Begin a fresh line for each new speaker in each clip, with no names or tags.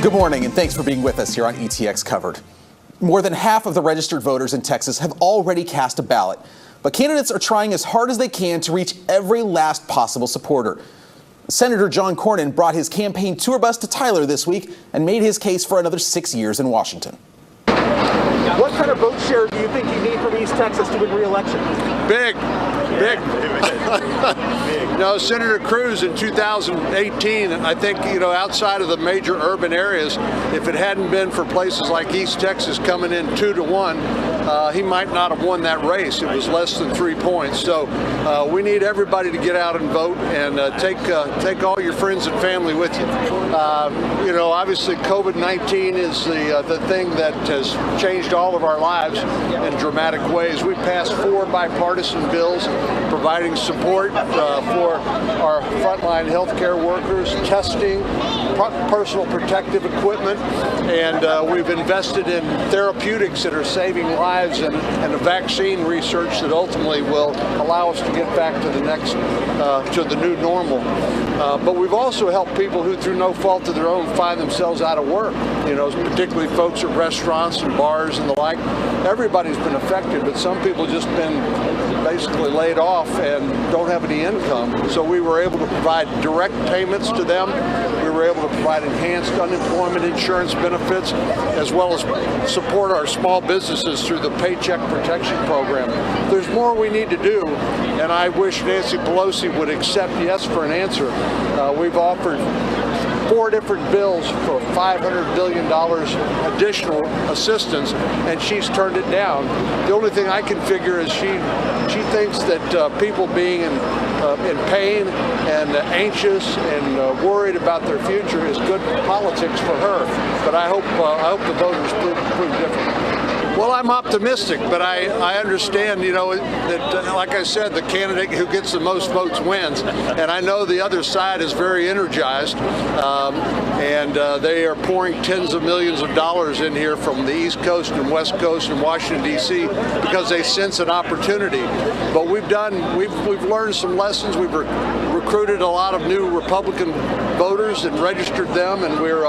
Good morning, and thanks for being with us here on ETX Covered. More than half of the registered voters in Texas have already cast a ballot, but candidates are trying as hard as they can to reach every last possible supporter. Senator John Cornyn brought his campaign tour bus to Tyler this week and made his case for another 6 years in Washington.
What kind of vote share do you think you need from East Texas to win re-election?
Big. No, Senator Cruz in 2018, I think, outside of the major urban areas, if it hadn't been for places like East Texas coming in 2-1, he might not have won that race. It was less than 3 points. So we need everybody to get out and vote and take all your friends and family with you. Obviously COVID-19 is the thing that has changed all of our lives in dramatic ways. We passed 4 bipartisan bills providing support for our frontline healthcare workers, testing, personal protective equipment, and we've invested in therapeutics that are saving lives and a vaccine research that ultimately will allow us to get back to the new normal. But we've also helped people who, through no fault of their own, find themselves out of work. Particularly folks at restaurants and bars and the like. Everybody's been affected, but some people just been basically laid off and don't have any income. So we were able to provide direct payments to them. We were able to provide enhanced unemployment insurance benefits, as well as support our small businesses through the Paycheck Protection Program. There's more we need to do, and I wish Nancy Pelosi would accept yes for an answer. We've offered 4 different bills for $500 billion additional assistance, and she's turned it down. The only thing I can figure is she thinks that people being in pain and anxious and worried about their future is good politics for her. But I hope the voters prove different. Well, I'm optimistic, but I understand, that, like I said, the candidate who gets the most votes wins. And I know the other side is very energized, and they are pouring tens of millions of dollars in here from the East Coast and West Coast and Washington, D.C., because they sense an opportunity. But we've learned some lessons. We've recruited a lot of new Republican voters and registered them, and we're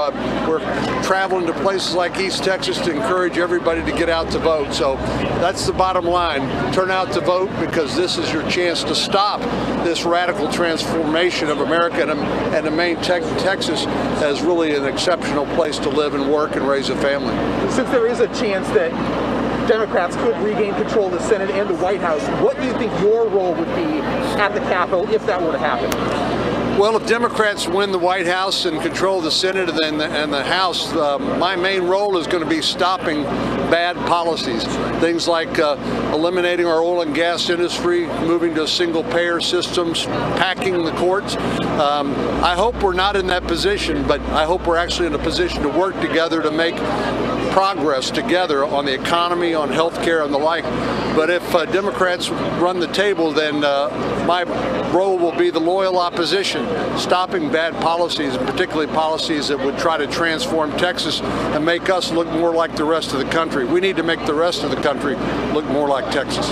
traveling to places like East Texas to encourage everybody to get out to vote. So that's the bottom line. Turn out to vote, because this is your chance to stop this radical transformation of America and to maintain Texas as really an exceptional place to live and work and raise a family.
Since there is a chance that Democrats could regain control of the Senate and the White House, what do you think your role would be at the Capitol if that were to happen?
Well, if Democrats win the White House and control the Senate and the House, my main role is going to be stopping bad policies. Things like eliminating our oil and gas industry, moving to single-payer systems, packing the courts. I hope we're not in that position, but I hope we're actually in a position to work together to make progress together on the economy, on health care, and the like. But if Democrats run the table, then my role will be the loyal opposition, stopping bad policies, and particularly policies that would try to transform Texas and make us look more like the rest of the country. We need to make the rest of the country look more like Texas.